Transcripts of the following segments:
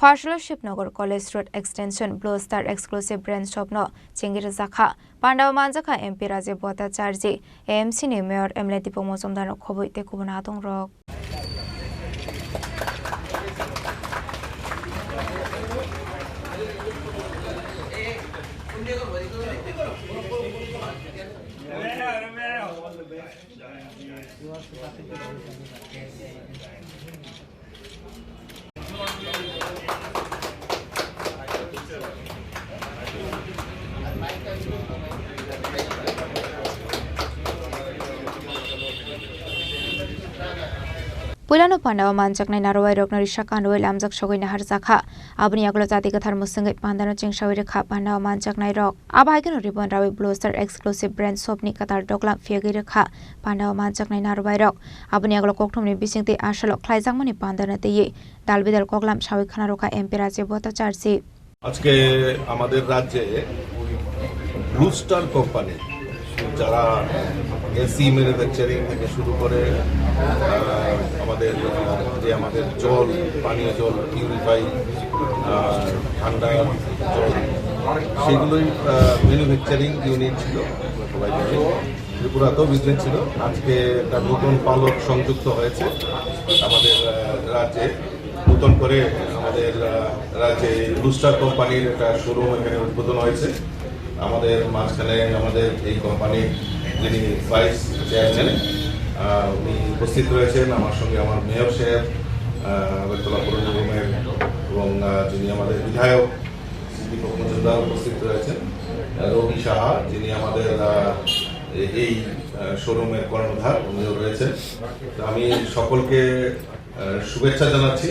Fashlo Shipnagar College Road Extension Blue Star Exclusive Brand Shop no Chingir Zakha Pandaw Manjaka MP Raje Bota Charji AMC ni Mayor Emle Tipo Mosomdar no Khoboi te Kubuna Dong Rok Pulano Pandaw Manjak na Narway Rok Narisha Kanway Lamjak Shogoy na Harzakha Abni Aglo Jati Kathar Musangay Pandano Chingshawi Rekha Pandaw Manjak na Rok Abhaigano Ribbon Rawi Blue Star Exclusive Brand Shop ni Katar Doklam Fiagi Rekha Pandaw Manjak na Narway Rok Abni Aglo Kokthom ni Bisingti Ashalok Klaijang Mani Pandana Teye Dalbidal Koklam Shawi Khana Roka MP Raje Bota Charji আজকে আমাদের রাজ্যে blue star company যারা AC manufacturing থেকে শুরু করে আমাদের জল পানীয় জল পিউরিফাই ঠান্ডা জল সেগুলোই ম্যানুফ্যাকচারিং ইউনিট ছিল সবাই জানি ত্রিপুরাতেও বিজনেস ছিল আজকে একটা নতুন পালক সংযুক্ত হয়েছে আমাদের রাজ্যে নতুন করে আমাদের রাজ্যে ব্লু স্টার কোম্পানির একটা শোরুম এখানে উদ্বোধন হয়েছে আমাদের মাঝখানে আমাদের এই কোম্পানির যিনি ভাইস চেয়ারম্যান উনি উপস্থিত রয়েছেন আমার সঙ্গে আমার মেয়র সাহেব আগরতলা পৌর নিগমের এবং যিনি আমাদের বিধায়ক দীপক মজুমদার উপস্থিত রয়েছেন রবি সাহা যিনি আমাদের এই শোরুমের কর্ণধার উনিও রয়েছেন আমি সকলকে শুভেচ্ছা জানাচ্ছি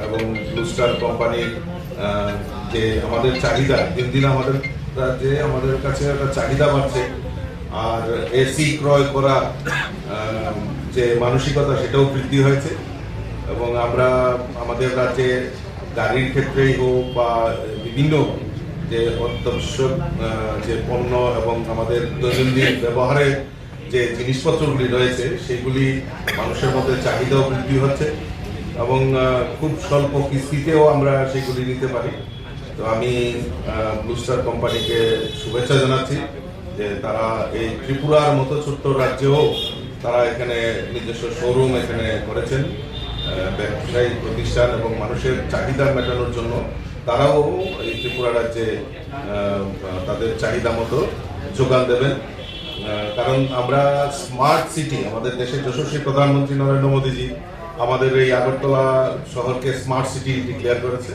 এবং ব্লু স্টার কোম্পানির যে আমাদের চাহিদা দিন দিন আমাদের রাজ্যে আমাদের কাছে একটা চাহিদা বাড়ছে আর এসি ক্রয় করা যে মানসিকতা সেটাও বৃদ্ধি হয়েছে এবং আমরা আমাদের রাজ্যে গাড়ির ক্ষেত্রেই হোক বা বিভিন্ন যে অত্যাবশ্যক যে পণ্য এবং আমাদের দৈনন্দিন ব্যবহারের যে জিনিসপত্রগুলি রয়েছে সেগুলি মানুষের মধ্যে চাহিদাও বৃদ্ধি হচ্ছে এবং খুব স্বল্প কিস্তিতেও আমরা সেগুলি নিতে পারি তো আমি ব্লু স্টার কোম্পানিকে শুভেচ্ছা জানাচ্ছি যে তারা এই ত্রিপুরার মতো ছোট্ট রাজ্যেও তারা এখানে নিজস্ব শোরুম এখানে করেছেন ব্যবসায়ী প্রতিষ্ঠান এবং মানুষের চাহিদা মেটানোর জন্য তারাও এই ত্রিপুরা রাজ্যে তাদের চাহিদা মতো যোগান দেবেন কারণ আমরা স্মার্ট সিটি আমাদের দেশের যশস্বী প্রধানমন্ত্রী নরেন্দ্র মোদীজি আমাদের এই আগরতলা শহরকে স্মার্ট সিটি ডিক্লেয়ার করেছে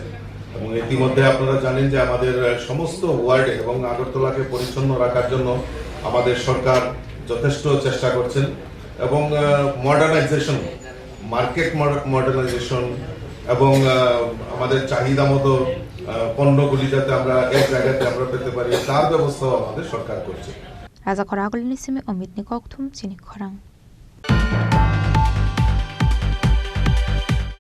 এবং ইতিমধ্যে আপনারা জানেন যে আমাদের সমস্ত ওয়ার্ডে এবং আগরতলাকে পরিচ্ছন্ন রাখার জন্য আমাদের সরকার যথেষ্ট চেষ্টা করছেন এবং মডার্নাইজেশন মার্কেট মডার্নাইজেশন এবং আমাদের চাহিদা মতো পণ্যগুলি যাতে আমরা এক জায়গাতে আমরা পেতে পারি তার ব্যবস্থাও আমাদের সরকার করছে রাজা খরাগলিনি সিমে অমিত নি ককথুম চিনি খরাং